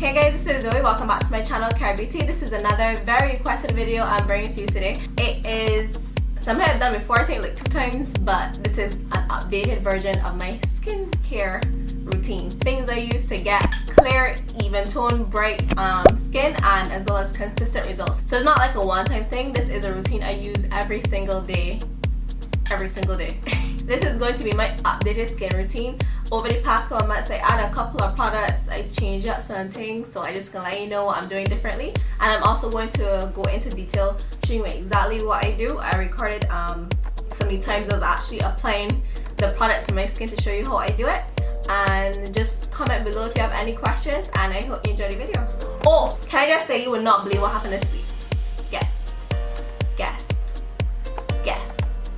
Hey guys, this is Zoe. Welcome back to my channel, Cara Beauty. This is another very requested video I'm bringing to you today. It is something I've done before, I think like 2 times, but this is an updated version of my skincare routine. Things I use to get clear, even tone, bright skin, and as well as consistent results. So it's not like a one-time thing. This is a routine I use every single day. This is going to be my updated skin routine. Over the past couple of months, I added a couple of products, I changed up some things, so I just gonna let you know what I'm doing differently. And I'm also going to go into detail showing you exactly what I do. I recorded so many times I was actually applying the products in my skin to show you how I do it. And just comment below if you have any questions, and I hope you enjoy the video. Oh, can I just say, you will not believe what happened this week. Guess.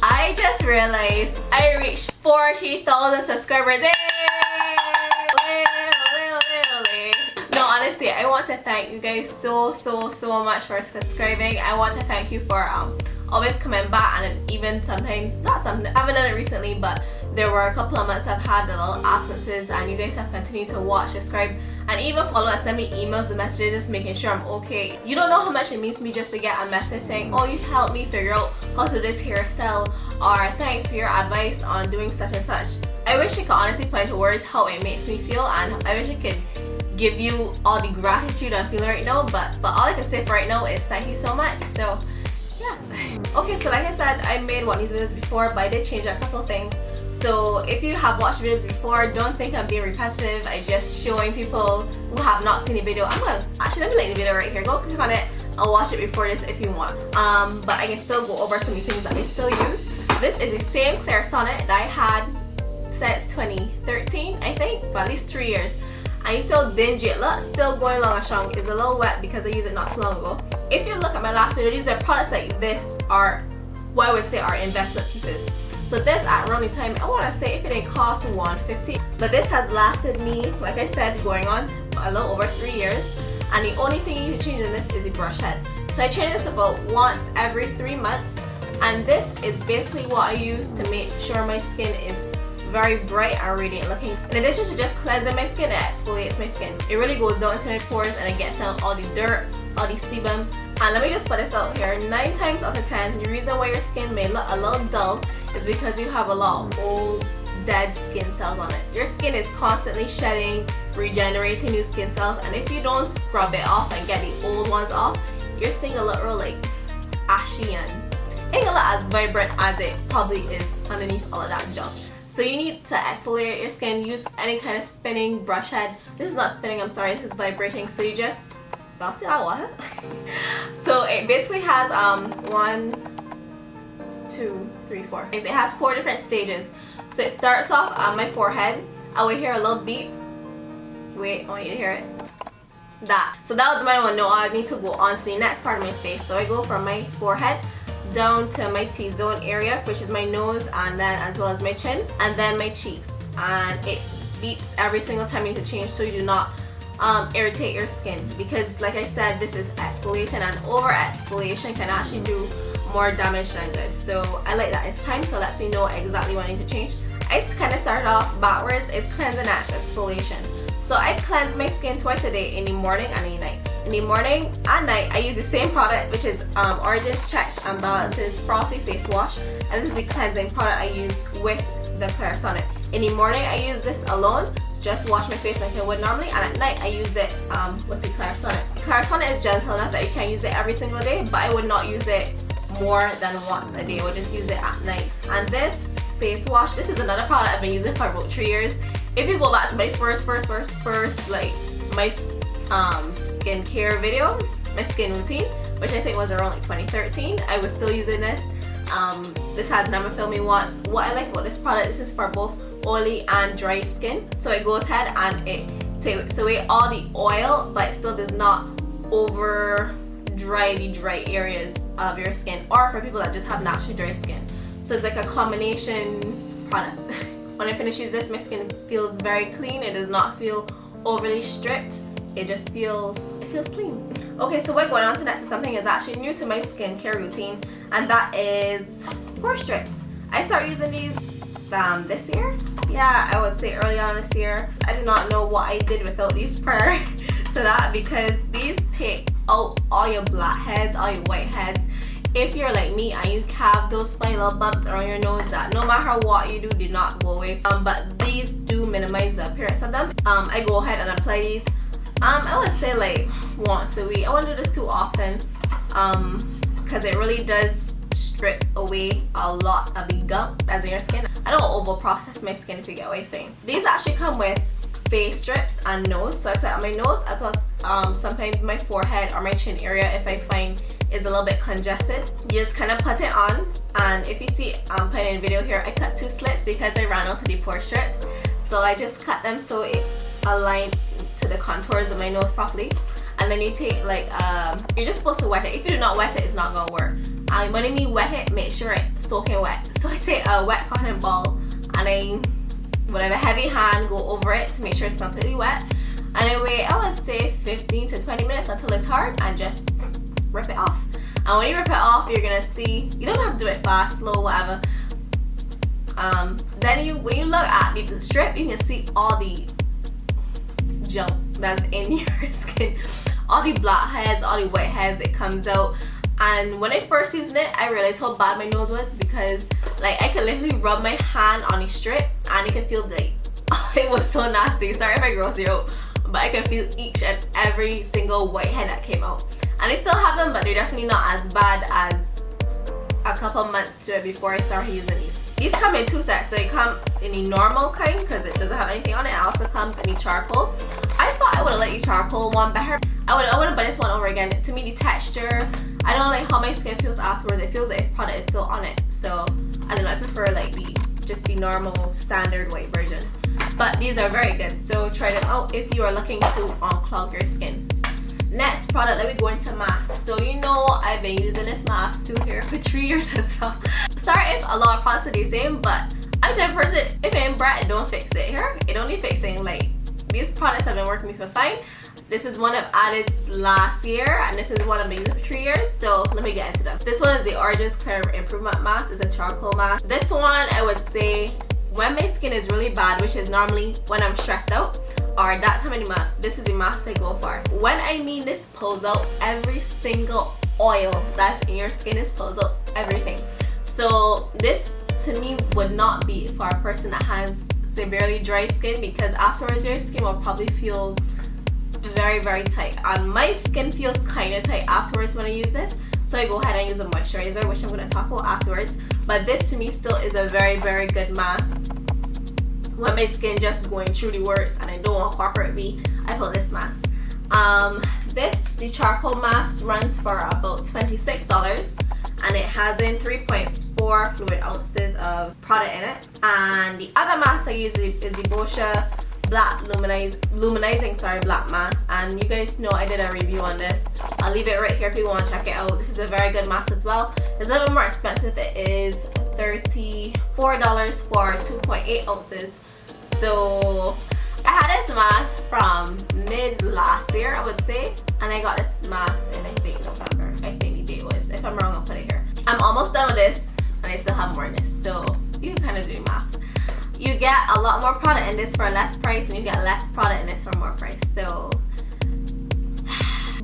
I just realized I reached 40,000 subscribers. Yay! No, honestly, I want to thank you guys so much for subscribing. I want to thank you for always coming back, and even sometimes, I haven't done it recently, but there were a couple of months I've had a little absences, and you guys have continued to watch, subscribe, and even follow and send me emails and messages just making sure I'm okay. You don't know how much it means to me just to get a message saying, oh, you helped me figure out how to do this hairstyle, or thanks for your advice on doing such and such. I wish I could honestly put into words how it makes me feel, and I wish I could give you all the gratitude I'm feeling right now, but all I can say for right now is thank you so much. So yeah. Okay, so like I said, I made one of these videos before, but I did change a couple of things. So if you have watched videos before, don't think I'm being repetitive. I'm just showing people who have not seen the video. Actually, let me link the video right here. Go click on it and watch it before this if you want. But I can still go over some of the things that I still use. This is the same Clarisonic that I had since 2013, I think, for at least 3 years. And it's still dingy. Look, still going long and strong. It's a little wet because I used it not too long ago. If you look at my last video, these are products like this are what I would say are investment pieces. So this at running time, I want to say if it didn't cost $150, but this has lasted me, like I said, going on a little over 3 years. And the only thing you need to change in this is the brush head. So I change this about once every 3 months, and this is basically what I use to make sure my skin is very bright and radiant looking. In addition to just cleansing my skin, it exfoliates my skin. It really goes down into my pores and it gets out all the dirt, all the sebum. And let me just put this out here, 9 times out of 10, the reason why your skin may look a little dull is because you have a lot of old, dead skin cells on it. Your skin is constantly shedding, regenerating new skin cells, and if you don't scrub it off and get the old ones off, your skin will look real like ashy and ain't gonna look as vibrant as it probably is underneath all of that junk. So you need to exfoliate your skin, use any kind of spinning brush head. This is not spinning, I'm sorry, this is vibrating. So you just bounce it out, what? So it basically has 1, 2, 3, 4. It has 4 different stages. So it starts off on my forehead. I will hear a little beep. Wait, I want you to hear it. That. So that was my one. No, I need to go on to the next part of my face. So I go from my forehead down to my T-zone area, which is my nose, and then as well as my chin, and then my cheeks. And it beeps every single time you need to change, so you do not irritate your skin, because like I said, this is exfoliating, and over exfoliation can actually do more damage than good. So I like that it's time, so lets me know exactly what I need to change. I kind of started off backwards. It's cleansing and exfoliation. So I cleanse my skin twice a day, in the morning and in the night. In the morning and night, I use the same product, which is Origins Checks and Balances Frothy Face Wash, and this is the cleansing product I use with the Clarisonic. In the morning, I use this alone, just wash my face like I would normally, and at night I use it with the Clarisonic. The Clarisonic is gentle enough that you can use it every single day, but I would not use it more than once a day. I would just use it at night. And this face wash, this is another product I've been using for about 3 years. If you go back to my first like my skincare video, my skin routine, which I think was around like 2013, I was still using this. This has never failed me once. What I like about this product, this is for both oily and dry skin. So it goes ahead and it takes away all the oil, but it still does not over dry the dry areas of your skin, or for people that just have naturally dry skin. So it's like a combination product. When I finish using this, my skin feels very clean. It does not feel overly stripped. It just feels clean. Okay, so what going on to next is something that's actually new to my skincare routine, and that is pore strips. I started using these this year. Yeah, I would say early on this year. I did not know what I did without these prior to that because these take out all your blackheads, all your whiteheads. If you're like me and you have those funny little bumps around your nose that no matter what you do not go away, but these do minimize the appearance of them. I go ahead and apply these. I would say like once a week. I won't do this too often because it really does strip away a lot of the gunk that's in your skin. I don't over process my skin, if you get what I'm saying. These actually come with face strips and nose, so I put it on my nose as well as sometimes my forehead or my chin area if I find is a little bit congested. You just kind of put it on, and if you see I'm putting in a video here, I cut 2 slits because I ran out of the pore strips, so I just cut them so it aligned to the contours of my nose properly. And then you take like you're just supposed to wet it. If you do not wet it, it's not gonna work. And when I mean wet it, make sure it's soaking wet. So I take a wet cotton ball and I, with a heavy hand, go over it to make sure it's completely wet. And I wait, I would say 15 to 20 minutes until it's hard, and just rip it off. And when you rip it off, you're gonna see, you don't have to do it fast, slow, whatever. Then when you look at the strip, you can see all the junk that's in your skin, all the blackheads, all the whiteheads. It comes out. And when I first used it, I realized how bad my nose was because like I could literally rub my hand on the strip and you could feel like it was so nasty. Sorry if I gross you out, but I could feel each and every single whitehead that came out. And I still have them, but they're definitely not as bad as a couple months to it before I started using these. These come in 2 sets. So they come in the normal kind because it doesn't have anything on it. It also comes in the charcoal. I thought I would have liked the charcoal one better. I would have buy this one over again. To me, the texture, I don't like how my skin feels afterwards. It feels like the product is still on it. So I don't know, I prefer like the normal standard white version. But these are very good, so try them out if you are looking to unclog your skin. Next product, let me go into masks. So you know I've been using this mask too here for 3 years as well. Sorry if a lot of products are the same, but I'm the type of person, if it ain't bright, don't fix it here. It only fixing like, these products have been working me for fine. This is one I've added last year, and this is one I've been using for 3 years, so let me get into them. This one is the Origins Clear Improvement Mask. It's a charcoal mask. This one, I would say, when my skin is really bad, which is normally when I'm stressed out, or that time of the month, this is the mask I go for. When I mean this pulls out every single oil that's in your skin, is pulls out everything. So this, to me, would not be for a person that has severely dry skin, because afterwards your skin will probably feel very, very tight. And my skin feels kind of tight afterwards when I use this, so I go ahead and use a moisturizer, which I'm going to talk about afterwards. But this to me still is a very, very good mask. When my skin just going through the works and I don't want to cooperate me, I put this mask. The charcoal mask runs for about $26, and it has in 3.4 fluid ounces of product in it. And the other mask I use is the Boscia Black Luminizing Black Mask, and you guys know I did a review on this. I'll leave it right here if you want to check it out. This is a very good mask as well. It's a little more expensive. It is $34 for 2.8 ounces. So I had this mask from mid last year, I would say, and I got this mask in, I think, November. I think the date was. If I'm wrong, I'll put it here. I'm almost done with this, and I still have more in this, so you can kind of do the math. You get a lot more product in this for less price, and you get less product in this for more price. So,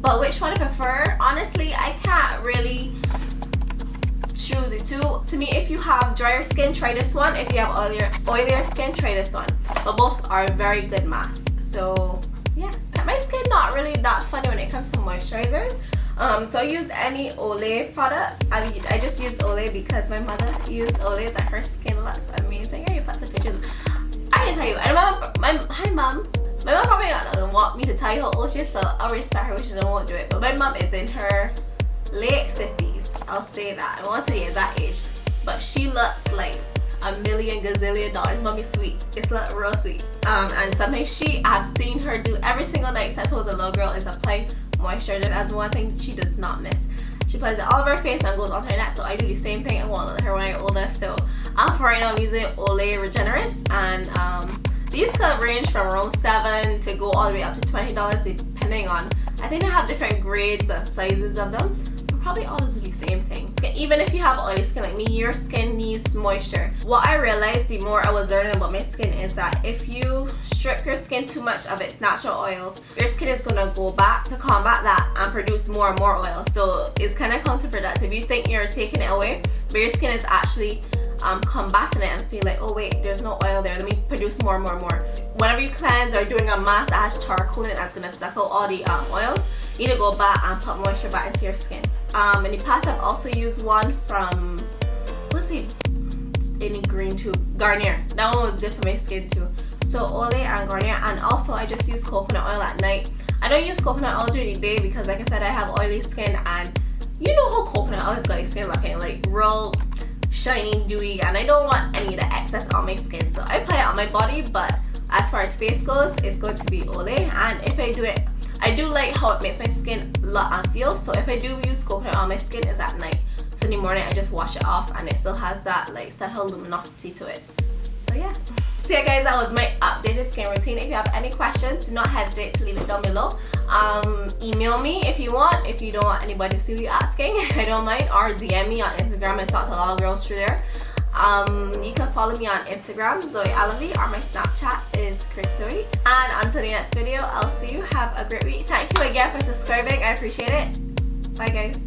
but which one I prefer? Honestly, I can't really choose the two. To me, if you have drier skin, try this one. If you have oilier skin, try this one. But both are very good masks. So yeah, my skin not really that funny when it comes to moisturizers. So I use any Olay product. I just use Olay because my mother used Olay and her skin looks amazing. Here, you put some pictures. I can tell you, and hi mom. My mom probably not gonna want me to tell you how old she is, so I'll respect her, which I won't do it. But my mom is in her late 50s. I'll say that. I won't say it's that age, but she looks like a million gazillion dollars. Mommy sweet. It's not real sweet. And sometimes I've seen her do every single night since I was a little girl is apply moisturizer. That's one thing she does not miss. She applies it all over her face and goes onto her neck, so I do the same thing. I want to let her when I get older. So for right now I'm using Olay Regenerist, and these could range from around $7 to go all the way up to $20 depending on, I think they have different grades and sizes of them, probably always do the same thing. Even if you have oily skin like me, your skin needs moisture. What I realized the more I was learning about my skin is that if you strip your skin too much of its natural oils, your skin is gonna go back to combat that and produce more and more oil. So it's kind of counterproductive. You think you're taking it away, but your skin is actually combating it and being like, oh wait, there's no oil there, let me produce more and more and more. Whenever you cleanse or doing a mask that has charcoal in it that's gonna suck out all the oils, you need to go back and put moisture back into your skin. In the past, I've also used one from, what's it in the green tube? Garnier. That one was good for my skin too. So Olay and Garnier, and also I just use coconut oil at night. I don't use coconut oil during the day because, like I said, I have oily skin, and you know how coconut oil has got your skin looking like real shiny, dewy, and I don't want any of the excess on my skin. So I apply it on my body, but as far as face goes, it's going to be Olay. And if I do it, I do like how it makes my skin look and feel. So if I do use coconut on my skin, it's at night. So in the morning, I just wash it off, and it still has that like subtle luminosity to it. So yeah. So yeah guys, that was my updated skin routine. If you have any questions, do not hesitate to leave it down below. Email me if you want. If you don't want anybody to see you asking, I don't mind. Or DM me on Instagram. I talk to a lot of girls through there. You can follow me on Instagram, Zoe Alavi, or my Snapchat is Chris Zoe. And until the next video, I'll see you. Have a great week. Thank you again for subscribing. I appreciate it. Bye guys.